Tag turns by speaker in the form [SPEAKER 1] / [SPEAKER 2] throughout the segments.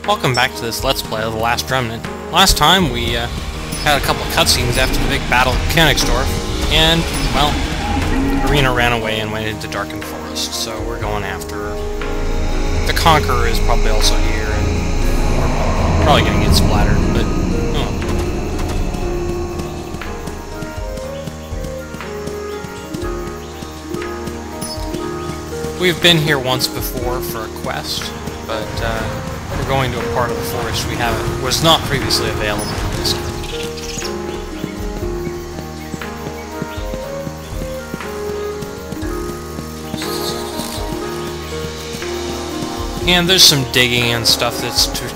[SPEAKER 1] Welcome back to this Let's Play of the Last Remnant. Last time we had a couple of cutscenes after the big battle at Königsdorf, and, well, Irina ran away and went into Darken Forest, so we're going after her. The Conqueror is probably also here, and we're probably going to get splattered, but, oh. We've been here once before for a quest, but, we're going to a part of the forest was not previously available in this game. And there's some digging and stuff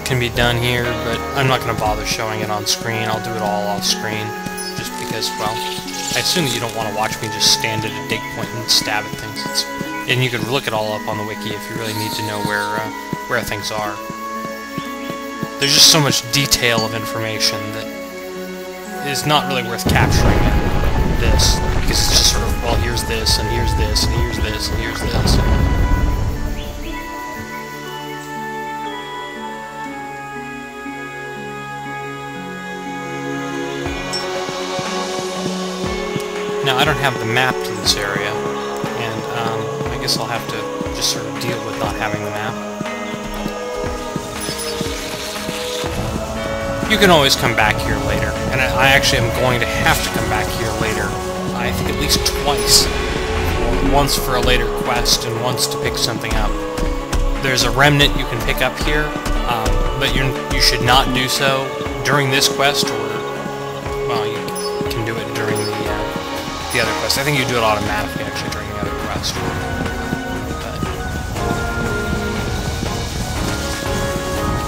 [SPEAKER 1] can be done here, but I'm not going to bother showing it on screen. I'll do it all off screen, just because, well, I assume that you don't want to watch me just stand at a dig point and stab at things. And you could look it all up on the wiki if you really need to know where things are. There's just so much detail of information that is not really worth capturing in this, because it's just sort of, well, here's this, and here's this, and here's this, and here's this. Now, I don't have the map to this area, and I guess I'll have to just sort of deal with not having the map. You can always come back here later, and I actually am going to have to come back here later, I think at least twice. Once for a later quest, and once to pick something up. There's a remnant you can pick up here, but you should not do so during this quest, or, well, you can do it during the other quest. I think you do it automatically, actually, during the other quest.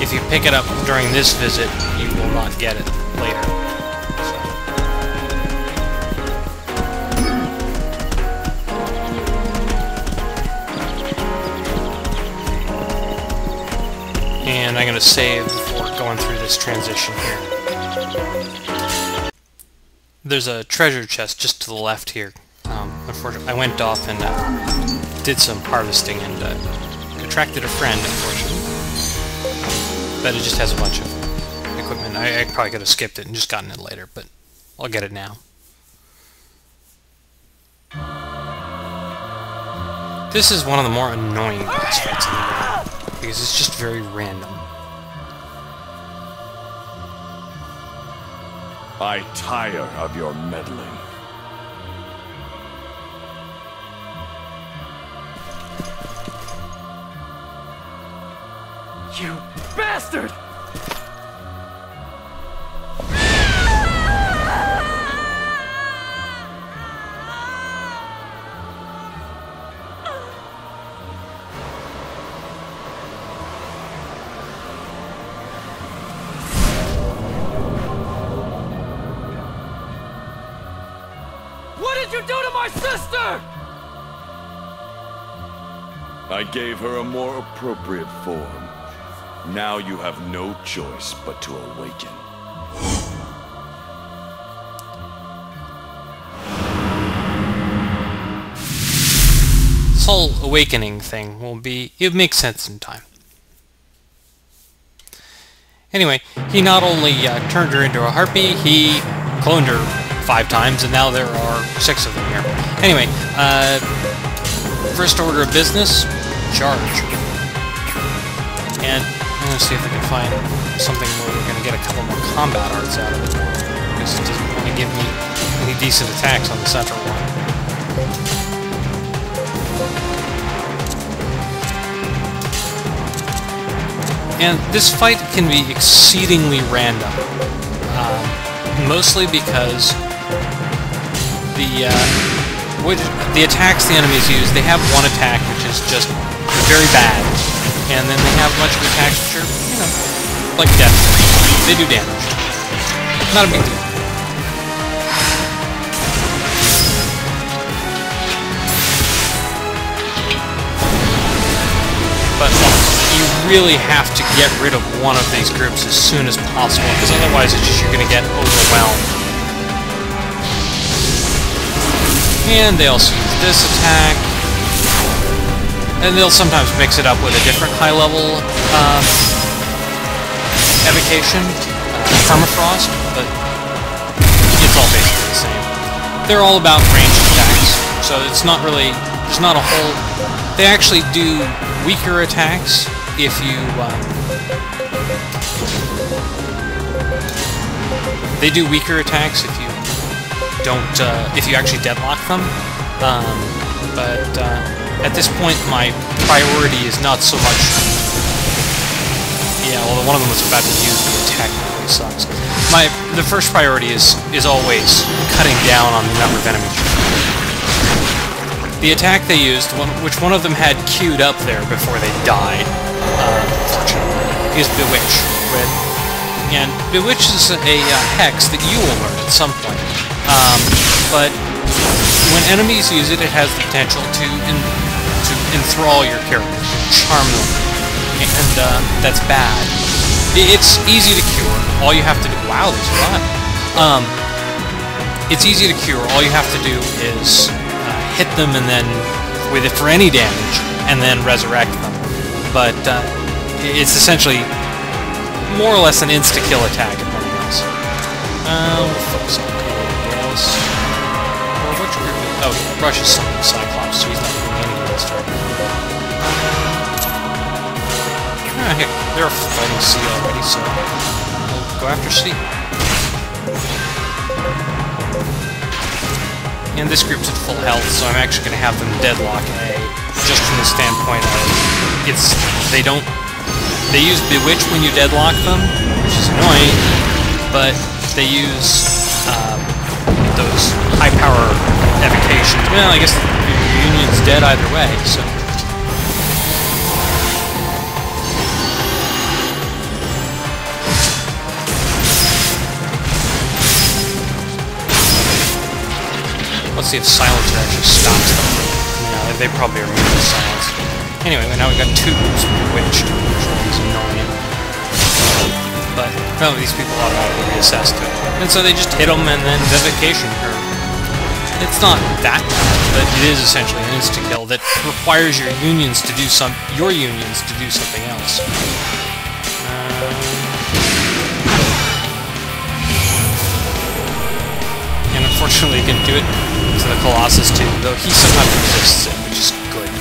[SPEAKER 1] If you pick it up during this visit, you will not get it later. So. And I'm going to save before going through this transition here. There's a treasure chest just to the left here. Unfortunately, I went off and did some harvesting and attracted a friend, unfortunately. But it just has a bunch of equipment. I probably could have skipped it and just gotten it later, but I'll get it now. This is one of the more annoying boss fights in the game, because it's just very random.
[SPEAKER 2] I tire of your meddling.
[SPEAKER 3] You bastard! What did you do to my sister?
[SPEAKER 2] I gave her a more appropriate form. Now you have no choice but to awaken.
[SPEAKER 1] This whole awakening thing it makes sense in time. Anyway, he not only turned her into a harpy, he cloned her 5 times, and now there are 6 of them here. Anyway, first order of business, charge. And I'm going to see if I can find something where we're going to get a couple more combat arts out of it, because it doesn't want to give me any decent attacks on the central one. And this fight can be exceedingly random, mostly because the attacks the enemies use, they have one attack which is just very bad. And then they have a bunch of attacks which are, you know, like death. They do damage. Not a big deal. But you really have to get rid of one of these groups as soon as possible, because otherwise it's just you're going to get overwhelmed. And they also use this attack. And they'll sometimes mix it up with a different high-level evocation, permafrost, but it's all basically the same. They're all about ranged attacks, so it's not really, there's not a whole, they actually do weaker attacks if you, they do weaker attacks if you don't, if you actually deadlock them, but at this point my priority is not so much, yeah, well one of them was about to use the attack, that really sucks. The first priority is always cutting down on the number of enemies. The attack they used, which one of them had queued up there before they died, unfortunately, is Bewitch. And Bewitch is a hex that you will learn at some point. But when enemies use it, it has the potential to enthrall your character, charm them, and that's bad. It's easy to cure. All you have to do. Wow, there's a lot. It's easy to cure. All you have to do is hit them and then with it for any damage, and then resurrect them. But it's essentially more or less an insta-kill attack, if nothing else. We'll focus on this. Well, which group? Oh, Rush is summoning Cyclops, so he's not doing anything this turn. Heck, they're fighting C already, so we'll go after C. And this group's at full health, so I'm actually going to have them deadlock A, just from the standpoint of they use Bewitch when you deadlock them, which is annoying, but they use those high power evocations. Well, I guess the Union's dead either way, so. Let's see if Silencer actually stops them. Yeah, they probably are immune to silence. Anyway, now we've got two groups of Bewitched, which is annoying. But, well, these people automatically reassess to it. And so they just hit them and then evocation her. It's not that bad, but it is essentially an insta-kill that requires your unions to do something else. And unfortunately, you can do it to the Colossus too, though he sometimes resists it, which is good.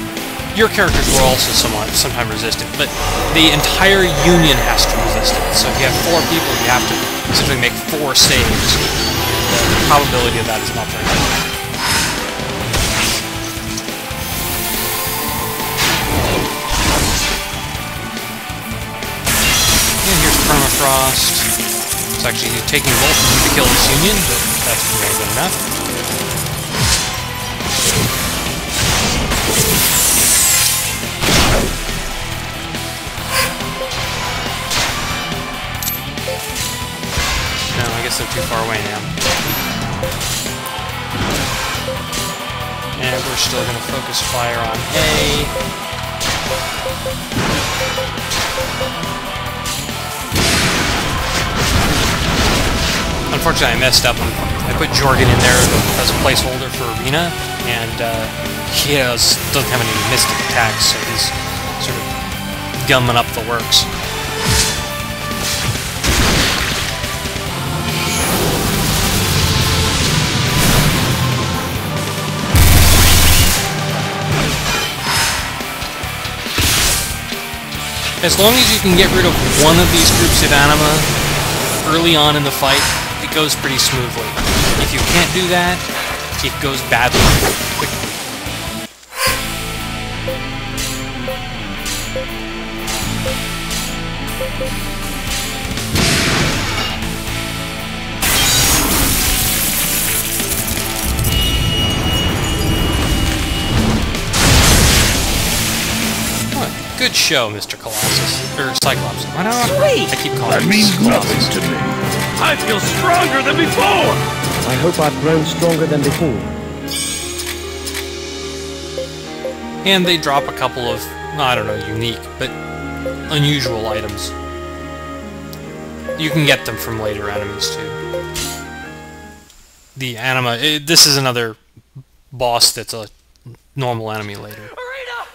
[SPEAKER 1] Your characters will also sometimes resist it, but the entire Union has to resist it. So if you have 4 people, you have to essentially make 4 saves. The probability of that is not very high. And here's Permafrost. It's actually taking both of them to kill this Union, but that's more than enough. No, I guess they're too far away now. And we're still going to focus fire on A. Unfortunately, I messed up. I put Jorgen in there as a placeholder for Irina, and he doesn't have any mystic attacks, so he's sort of gumming up the works. As long as you can get rid of one of these groups of anima early on in the fight, it goes pretty smoothly. If you can't do that, it goes badly quickly. Good show, Mr. Colossus. Or Cyclops. Why not? I keep calling him
[SPEAKER 2] means
[SPEAKER 1] Colossus.
[SPEAKER 2] nothing to me.
[SPEAKER 3] I feel stronger than before!
[SPEAKER 4] I hope I've grown stronger than before.
[SPEAKER 1] And they drop a couple of, I don't know, unique, but unusual items. You can get them from later enemies, too. The anima, this is another boss that's a normal enemy later.
[SPEAKER 3] Irina!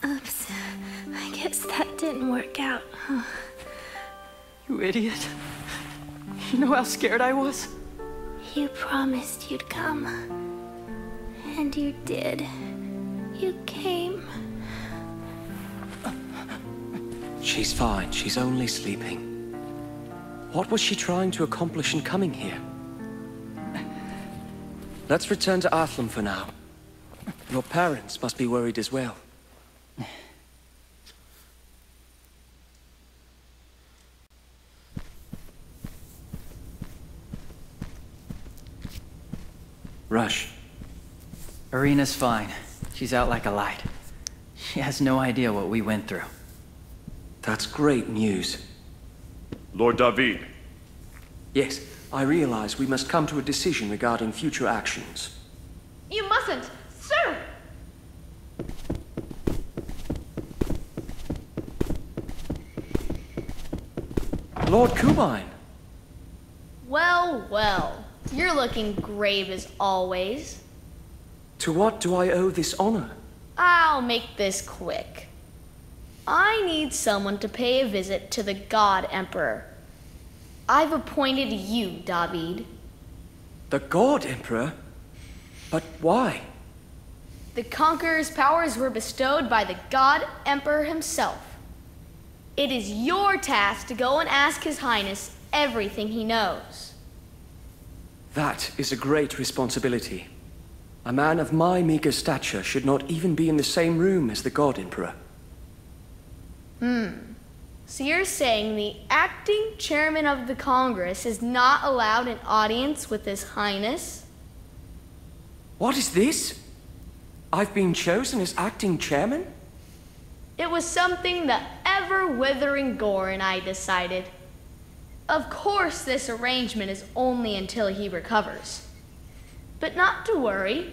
[SPEAKER 5] Oops. I get work out, huh?
[SPEAKER 3] You idiot. You know how scared I was?
[SPEAKER 5] You promised you'd come. And you did. You came.
[SPEAKER 4] She's fine. She's only sleeping. What was she trying to accomplish in coming here? Let's return to Athlum for now. Your parents must be worried as well. Rush.
[SPEAKER 6] Irina's fine. She's out like a light. She has no idea what we went through.
[SPEAKER 4] That's great news.
[SPEAKER 2] Lord David.
[SPEAKER 4] Yes, I realize we must come to a decision regarding future actions.
[SPEAKER 7] You mustn't, sir!
[SPEAKER 4] Lord Caedmon!
[SPEAKER 7] Well, well. You're looking grave as always.
[SPEAKER 4] To what do I owe this honor?
[SPEAKER 7] I'll make this quick. I need someone to pay a visit to the God Emperor. I've appointed you, David.
[SPEAKER 4] The God Emperor? But why?
[SPEAKER 7] The Conqueror's powers were bestowed by the God Emperor himself. It is your task to go and ask His Highness everything he knows.
[SPEAKER 4] That is a great responsibility. A man of my meager stature should not even be in the same room as the God Emperor.
[SPEAKER 7] So you're saying the acting chairman of the Congress is not allowed an audience with His Highness?
[SPEAKER 4] What is this? I've been chosen as acting chairman?
[SPEAKER 7] It was something the ever-withering Gore and I decided. Of course this arrangement is only until he recovers. But not to worry.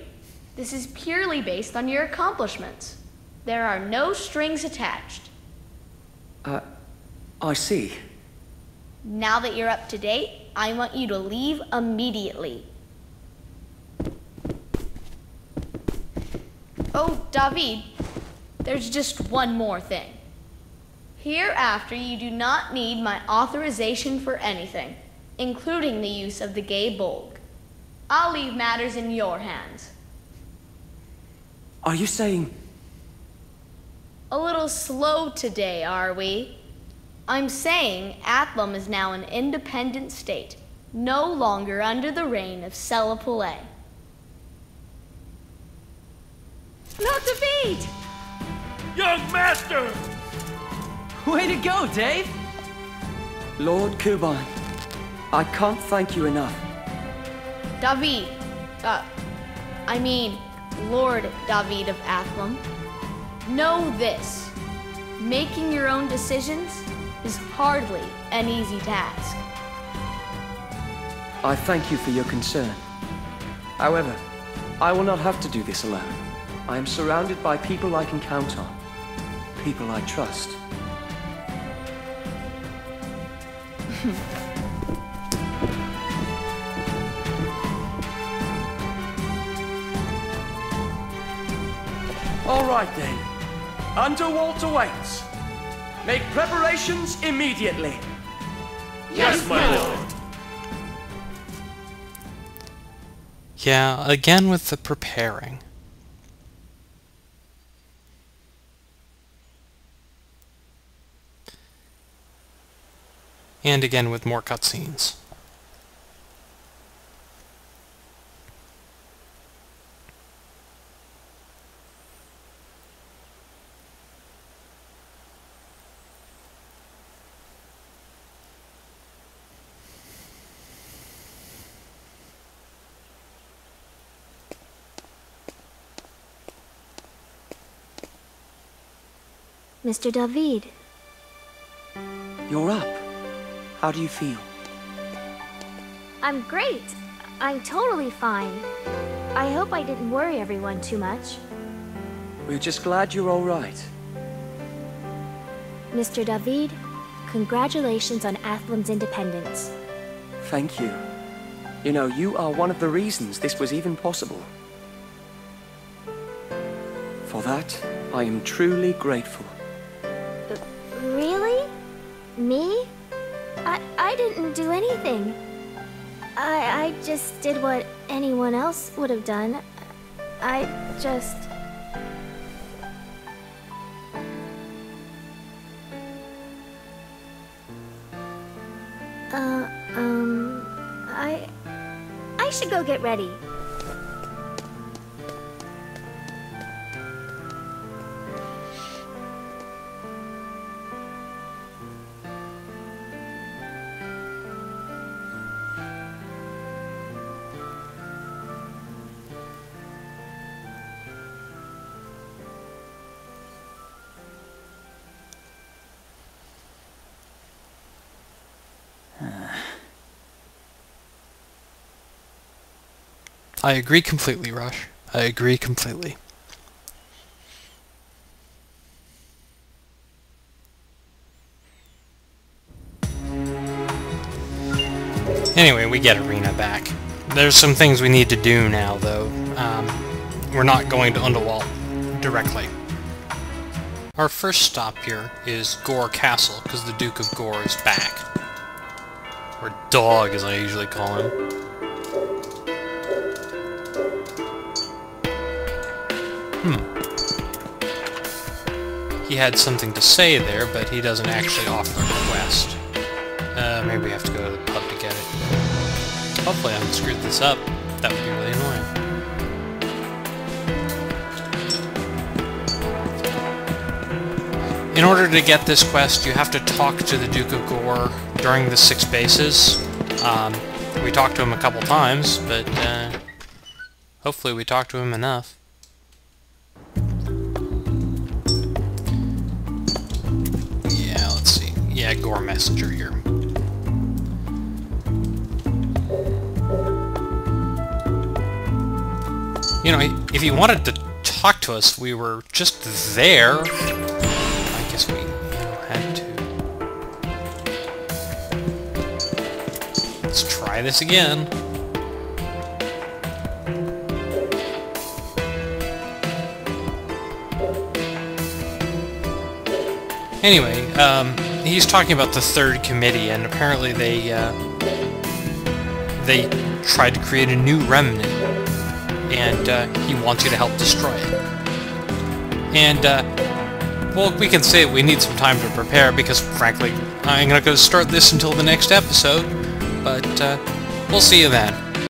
[SPEAKER 7] This is purely based on your accomplishments. There are no strings attached.
[SPEAKER 4] I see.
[SPEAKER 7] Now that you're up to date, I want you to leave immediately. Oh, David, there's just one more thing. Hereafter, you do not need my authorization for anything, including the use of the gay bulg. I'll leave matters in your hands.
[SPEAKER 4] Are you saying...
[SPEAKER 7] A little slow today, are we? I'm saying Athlum is now an independent state, no longer under the reign of Selipole.
[SPEAKER 3] Not David!
[SPEAKER 2] Young master!
[SPEAKER 6] Way to go, Dave!
[SPEAKER 4] Lord Caedmon, I can't thank you enough.
[SPEAKER 7] David, I mean, Lord David of Athlum. Know this, making your own decisions is hardly an easy task.
[SPEAKER 4] I thank you for your concern. However, I will not have to do this alone. I am surrounded by people I can count on. People I trust. All right then. Underwalt awaits. Make preparations immediately.
[SPEAKER 2] Yes, my lord.
[SPEAKER 1] Yeah, again with the preparing. And again with more cutscenes.
[SPEAKER 5] Mr. David.
[SPEAKER 4] You're up. How do you feel?
[SPEAKER 5] I'm great. I'm totally fine. I hope I didn't worry everyone too much.
[SPEAKER 4] We're just glad you're all right.
[SPEAKER 5] Mr. David, congratulations on Athlum's independence.
[SPEAKER 4] Thank you. You know, you are one of the reasons this was even possible. For that, I am truly grateful.
[SPEAKER 5] Really? Me? I didn't do anything. I just did what anyone else would have done. I just... I should go get ready.
[SPEAKER 1] I agree completely, Rush. I agree completely. Anyway, we get Irina back. There's some things we need to do now, though. We're not going to Underwalt directly. Our first stop here is Gore Castle, because the Duke of Gore is back. Or Dog, as I usually call him. He had something to say there, but he doesn't actually offer a quest. Maybe we have to go to the pub to get it. Hopefully I haven't screwed this up. That would be really annoying. In order to get this quest, you have to talk to the Duke of Gore during the 6 bases. We talked to him a couple times, but hopefully we talked to him enough. Yeah, Gore Messenger here. You know, if he wanted to talk to us, we were just there. I guess we, had to. Let's try this again. Anyway, he's talking about the 3rd Committee, and apparently they tried to create a new remnant, and he wants you to help destroy it. And, well, we can say we need some time to prepare, because, frankly, I ain't gonna go start this until the next episode, but, we'll see you then.